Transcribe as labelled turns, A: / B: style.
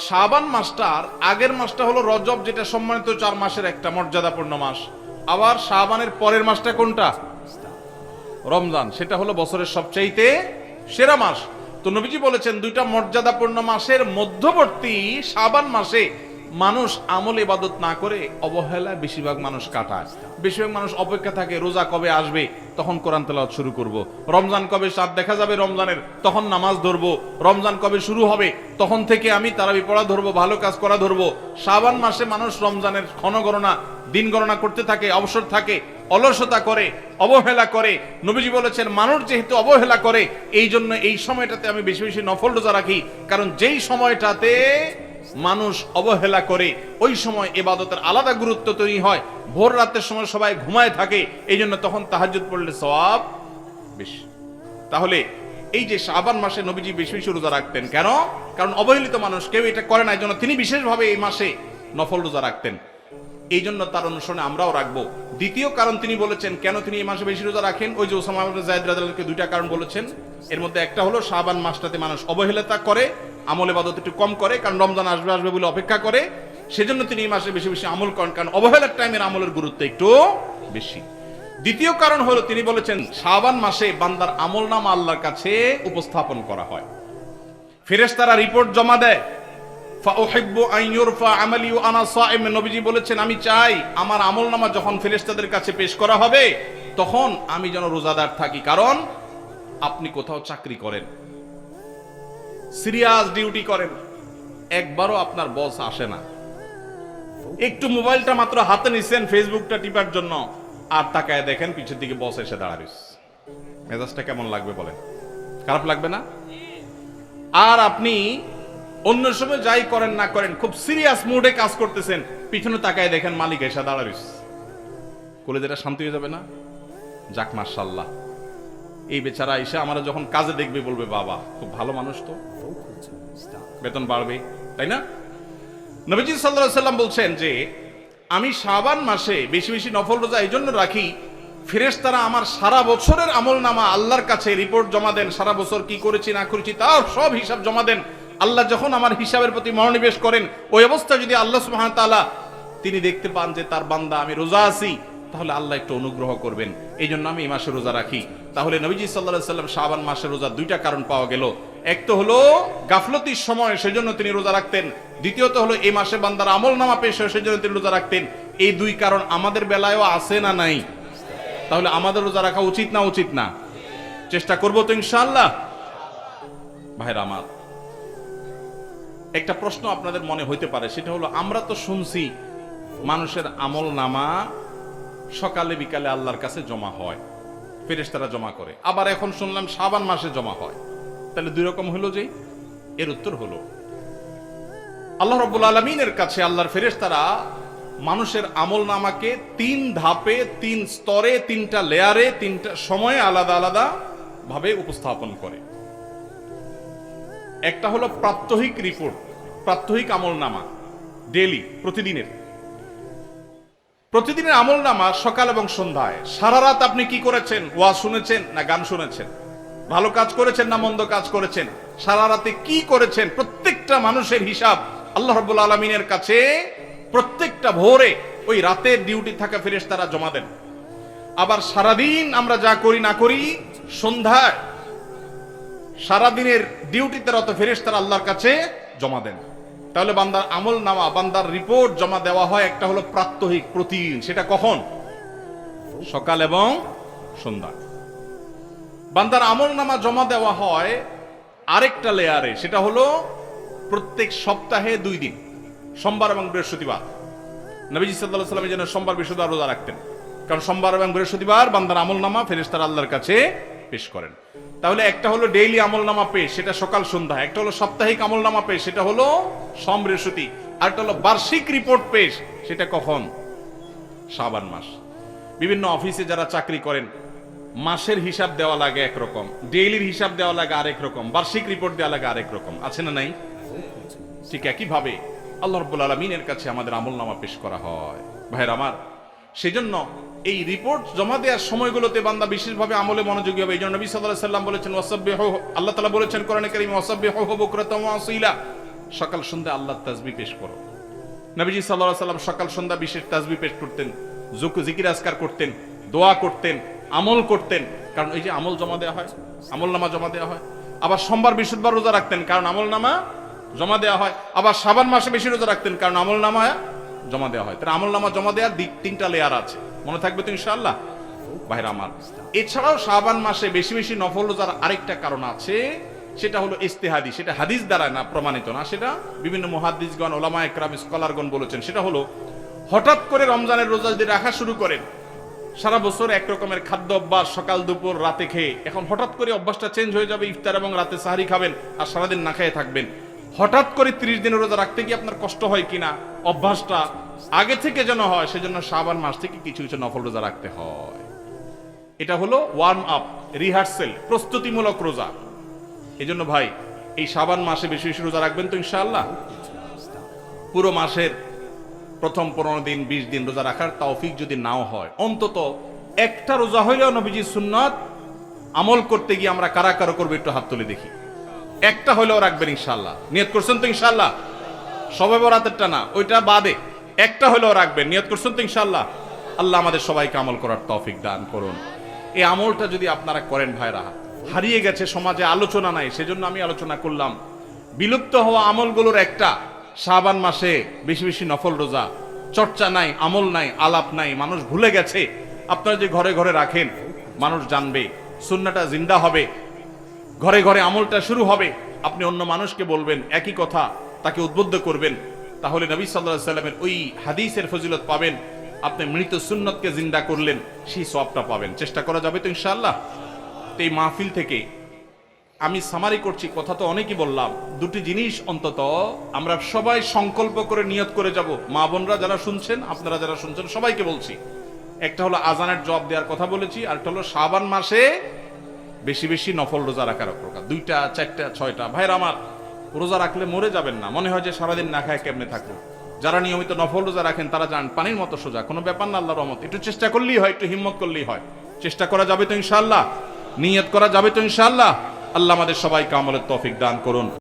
A: শাবান মাসটার আগের মাসটা হলো রজব, যেটা সম্মানিত 4 মাসের একটা মর্যাদাপূর্ণ মাস। আবার শাবানের পরের মাসটা কোনটা? রমজান, সেটা হলো বছরের সবচাইতে সেরা মাস। তো নবীজি বলেছেন দুইটা মর্যাদাপূর্ণ মাসের মধ্যবর্তী শাবান মাসে মানুষ আমল ইবাদত না করে অবহেলায় বেশিরভাগ মানুষ কাটায়। বেশিরভাগ মানুষ অপেক্ষা থাকে রোজা কবে আসবে, তখন কোরআন তেলাওয়াত শুরু করব। রমজান কবে চাঁদ দেখা যাবে রমজানের, তখন নামাজ ধরবো। রমজান কবে শুরু হবে, তখন থেকে আমি তারাবি পড়া ধরবো, ভালো কাজ করা ধরবো। শাবান মাসে মানুষ রমজানের ক্ষণগণনা, দিন গণনা করতে থাকে, অবসর থাকে, অলসতা করে, অবহেলা করে। নবীজি বলেছেন মানুষ যেহেতু অবহেলা করে, এই জন্য এই সময়টাতে আমি বেশি বেশি নফল রোজা রাখি। কারণ যেই সময়টাতে মানুষ অবহেলা করে ওই সময় ইবাদতের আলাদা গুরুত্ব তৈরি হয়। ভোর রাতের সময় সবাই ঘুমায় থাকে, এই জন্য তখন তাহাজ্জুদ পড়লে সওয়াব বেশি। তাহলে এই যে শাবান মাসে নবীজি বেশি বেশি রোজা রাখতেন কেন? কারণ অবহেলিত মানুষ কেউ এটা করে না, এই জন্য তিনি বিশেষভাবে এই মাসে নফল রোজা রাখতেন। এই জন্য তার অনুসরণে আমরাও রাখবো। দ্বিতীয় কারণ তিনি বলেছেন কেন তিনি এই মাসে বেশি রোজা রাখেন, ওই যে উসামা ইবনে যায়েদ রাদিয়াল্লাহু আনহু দুইটা কারণ বলেছেন। এর মধ্যে একটা হলো শাবান মাসটাতে মানুষ অবহেলা করে, আমল ইবাদত একটু কম করে, কারণ রমজান আসবে আসবে বলে অপেক্ষা করে। সেজন্য তিনি এই মাসে বেশি বেশি আমল করেন, কারণ অবহেলার টাইমের আমলের গুরুত্ব একটু বেশি। দ্বিতীয় কারণ হলো তিনি বলেছেন শাবান মাসে বান্দার আমলনামা আল্লাহর কাছে উপস্থাপন করা হয়। ফেরেশতারা রিপোর্ট জমা দেয়। ফাউহিব্বু আন ইউরফা আমালি ওয়া আনা সাইম, নবীজি বলেছেন আমি চাই আমার আমলনামা যখন ফেরেশতাদের কাছে পেশ করা হবে তখন আমি যেন রোজাদার থাকি। কারণ আপনি কোথাও চাকরি করেন, সিরিয়াস ডিউটি করেন, একবারও আপনার বস আসে না, একটু মোবাইলটা মাত্র হাতে নিছেন ফেসবুকটা টিপার জন্য, আর তাকায় দেখেন পিছের দিকে বস এসে দাঁড়ায়। মেজাজটা কেমন লাগবে বলেন? খারাপ লাগবে না? আর আপনি অন্য সময় যাই করেন না করেন খুব সিরিয়াস মুডে কাজ করতেছেন, পিছনে তাকায় দেখেন মালিক এসে দাঁড়ায়। কলেজেটা শান্তি হয়ে যাবে না? যাক মাশাআল্লাহ, এই বেচারা এসে আমরা যখন কাজে দেখবে বলবে বাবা খুব ভালো মানুষ, তো বেতন বাড়বে, তাই না? নবীজি সাল্লাল্লাহু আলাইহি সাল্লাম বলছেন যে আমি শাবান মাসে বেশি বেশি নফল রোজা এই জন্য রাখি, ফেরেশতারা আমার সারা বছরের আমলনামা আল্লাহর কাছে রিপোর্ট জমা দেন। সারা বছর কি করেছি না করেছি তার সব হিসাব জমা দেন। আল্লাহ যখন আমার হিসাবের প্রতি মনোনিবেশ করেন, ওই অবস্থা যদি আল্লাহ সুবহানাহু ওয়া তাআলা তিনি দেখতে পান যে তার বান্দা আমি রোজা আছি, তাহলে আল্লাহ একটু অনুগ্রহ করবেন। এই জন্য আমি এই মাসে রোজা রাখি। তাহলে নবীজি সাল্লাল্লাহু আলাইহি সাল্লাম শাবান মাসে রোজা দুইটা কারণ পাওয়া গেল। এক তো হলো গাফলতির সময় সেজন্য তিনি রোজা রাখতেন, দ্বিতীয়ত হলো এই মাসে বান্দার আমলনামা পেশ হয় সেজন্য তিনি রোজা রাখতেন। এই দুই কারণ আমাদের বেলায়ও আছে না নাই? তাহলে আমাদের রোজা রাখা উচিত না উচিত না? চেষ্টা করবো তো ইনশাআল্লাহ। ভাইরা আমার, একটা প্রশ্ন আপনাদের মনে হইতে পারে, সেটা হলো আমরা তো শুনছি মানুষের আমলনামা সকালে বিকালে আল্লাহর কাছে জমা হয়, ফেরেশতারা জমা করে, আবার এখন শুনলাম শাবান মাসে জমা হয়। তাহলে দুই রকম হলো যে? এর উত্তর হলো আল্লাহ রাব্বুল আলামিনের কাছে আল্লাহর ফেরেশতারা মানুষের আমলনামাকে 3 ধাপে, 3 স্তরে, 3টা লেয়ারে, 3টা সময়ে আলাদা আলাদা ভাবে উপস্থাপন করে। একটা হলো প্রাত্যহিক রিপোর্ট, প্রাত্যহিক আমলনামা, ডেইলি, প্রতিদিনের আমলনামা সকাল এবং সন্ধ্যায়। সারা রাত আপনি কি করেছেন? ওয়াজ শুনেছেন না গান শুনেছেন? ভালো কাজ করেছেন না মন্দ কাজ করেছেন? সারা রাতে কি করেছেন? প্রত্যেকটা মানুষের হিসাব আল্লাহ রাব্বুল আলামিনের কাছে প্রত্যেকটা ভোরে ওই রাতের ডিউটি থাকা ফেরেশতারা জমা দেন। আবার সারাদিন আমরা যা করি না করি সন্ধ্যায় সারাদিনের ডিউটিতে রত ফেরেশতারা আল্লাহর কাছে জমা দেন। তাহলে বান্দার আমলনামা, বান্দার রিপোর্ট জমা দেওয়া হয় একটা হলো প্রাত্যহিক, প্রতিদিন। সেটা কখন? সকাল এবং সন্ধ্যা। বান্দার আমলনামা জমা দেওয়া হয় আরেকটা লেয়ারে, সেটা হলো প্রত্যেক সপ্তাহে 2 দিন, সোমবার এবং বৃহস্পতিবার। নবীজি সাল্লাল্লাহু আলাইহি ওয়াসাল্লাম যেন সোমবার বৃহস্পতিবার রোজা রাখতেন, কারণ সোমবার এবং বৃহস্পতিবার বান্দার আমলনামা ফেরেশতারা আল্লাহর কাছে পেশ করেন। তাহলে একটা হলো ডেইলি আমলনামা পেশ, সেটা সকাল সন্ধ্যা। একটা হলো সাপ্তাহিক আমলনামা পেশ, সেটা হলো সোম বৃহস্পতি। আর একটা হলো বার্ষিক রিপোর্ট পেশ, সেটা কখন? শাবান মাস। বিভিন্ন অফিসে যারা চাকরি করেন মাসের হিসাব দেওয়া লাগে একরকম, ডেইলির হিসাব দেওয়া লাগে আরেক রকম, বার্ষিক রিপোর্ট দেওয়া লাগে আরেক রকম, আছে না নাই? ঠিক একই ভাবে আল্লাহ রাব্বুল আলামিনের কাছে আমাদের আমলনামা পেশ করা হয়। ভাইরা আমার, সেজন্য এই রিপোর্ট জমা দেওয়ার সময়গুলোতে বান্দা বিশেষভাবে আমলে মনোযোগী হবে। এই জন্য নবী সাল্লাল্লাহু আলাইহি সাল্লাম বলেছেন ওয়াসাব্বিহু, আল্লাহ তাআলা বলেছেন কোরআনে কারীমে ওয়াসাব্বিহু বুকরাতাম ওয়া আসীলা, সকাল সন্ধ্যা আল্লাহর তাসবিহ পেশ করো। নবীজি সাল্লাল্লাহু আলাইহি সাল্লাম সকাল সন্ধ্যা বিশেষ তাসবিহ পেশ করতেন, জিকির আজকার করতেন, দোয়া করতেন, আমল করতেন, কারণ এই যে আমল জমা দেওয়া হয়, আমল নামা জমা দেওয়া হয়। আবার সোমবার বৃহস্পতিবার রোজা রাখতেন, কারণ আমল নামা জমা দেওয়া হয়। আবার শাবান মাসে বেশি রোজা রাখতেন, কারণ আমল নামা জমা দেওয়া হয়। তার আমল নামা জমা দেওয়ার দিক 3টা লেয়ার আছে, মনে থাকবে তো ইনশাআল্লাহ ভাইরা আমার। এছাড়াও শাবান মাসে বেশি বেশি নফল রোজার আরেকটা কারণ আছে, সেটা হলো ইস্তেহাদি। সেটা হাদিস দ্বারা না, প্রমাণিত না, সেটা বিভিন্ন মুহাদ্দিসগণ, ওলামা একরাম, স্কলারগণ বলেছেন। সেটা হলো হঠাৎ করে রমজানের রোজা যদি রাখা শুরু করেন, সারা বছর এক রকমের খাদ্য অভ্যাস, সকাল দুপুর রাতে খেয়ে, এখন হঠাৎ করে অভ্যাসটা চেঞ্জ হয়ে যাবে, ইফতার এবং রাতে সাহারি খাবেন আর সারাদিন না খেয়ে থাকবেন। হঠাৎ করে 30 দিনের রোজা রাখতে গিয়ে আপনার কষ্ট হয় কিনা, অভ্যাসটা আগে থেকে যেন হয়, সেজন্য শাবান মাস থেকে কিছু কিছু নফল রোজা রাখতে হয়। এটা হলো ওয়ার্ম আপ, রিহার্সেল, প্রস্তুতিমূলক রোজা। এই জন্য ভাই এই শাবান মাসে বেশি বেশি রোজা রাখবেন তো ইনশাআল্লাহ। পুরো মাসের প্রথম 15 দিন 20 দিন রোজা রাখার তৌফিক যদি নাও হয়, অন্তত একটা রোজা হইলেও নবীজির সুন্নাত আমল করতে গিয়ে আমরা কারা কারা করবো একটু হাত তুলে দেখি। একটা হইলেও রাখবেন ইনশাআল্লাহ। নিয়ত করছেন তো ইনশাআল্লাহ? সবে বরাতেরটা না, ওইটা বাদে একটা হইলেও রাখবেন। নিয়ত করছেন তো ইনশাআল্লাহ? আল্লাহ আমাদের সবাইকে আমল করার তৌফিক দান করুন। এই আমলটা যদি আপনারা করেন ভাইরা, হারিয়ে গেছে সমাজে, আলোচনা নাই, সেজন্য আমি আলোচনা করলাম। বিলুপ্ত হওয়া আমলগুলোর একটা শাবান মাসে বেশি বেশি নফল রোজা। চর্চা নাই, আমল নাই, আলাপ নাই, মানুষ ভুলে গেছে। আপনারা যে ঘরে ঘরে রাখেন, মানুষ জানবে, সুন্নাহটা জিন্দা হবে, ঘরে ঘরে আমলটা শুরু হবে। আপনি অন্য মানুষকে বলবেন একই কথা, তাকে উদ্বুদ্ধ করবেন, তাহলে নবী সাল্লাল্লাহু আলাইহি সাল্লামের ওই হাদিসের ফজিলত পাবেন। আপনি মৃত সুন্নতকে জিন্দা করলেন, সেই সওয়াবটা পাবেন। চেষ্টা করা যাবে তো ইনশাআল্লাহ। এই মাহফিল থেকে আমি সামারি করছি, কথা তো অনেকই বললাম। দুটি জিনিস অন্তত আমরা সবাই সংকল্প করে নিয়ত করে যাব। মা বোনরা যারা শুনছেন, আপনারা যারা শুনছেন, সবাইকে বলছি, একটা হলো আজানের জবাব দেওয়ার কথা বলেছি, আর একটা হলো শাবান মাসে বেশি বেশি নফল রোজা রাখার প্রকার। 2টা 4টা 6টা ভাইরা আমার, রোজা রাখলে মরে যাবেন না, মনে হয় যে সারাদিন না খায় কেমনে থাকবো। যারা নিয়মিত নফল রোজা রাখেন তারা জান পানির মতো সোজা, কোনো ব্যাপার না, আল্লাহর রহমত। একটু চেষ্টা করলেই হয়, একটু হিম্মত করলেই হয়। চেষ্টা করা যাবে তো ইনশাআল্লাহ, নিয়ত করা যাবে তো ইনশাআল্লাহ। আল্লাহ আমাদের সবাইকে আমলের তৌফিক দান করুন।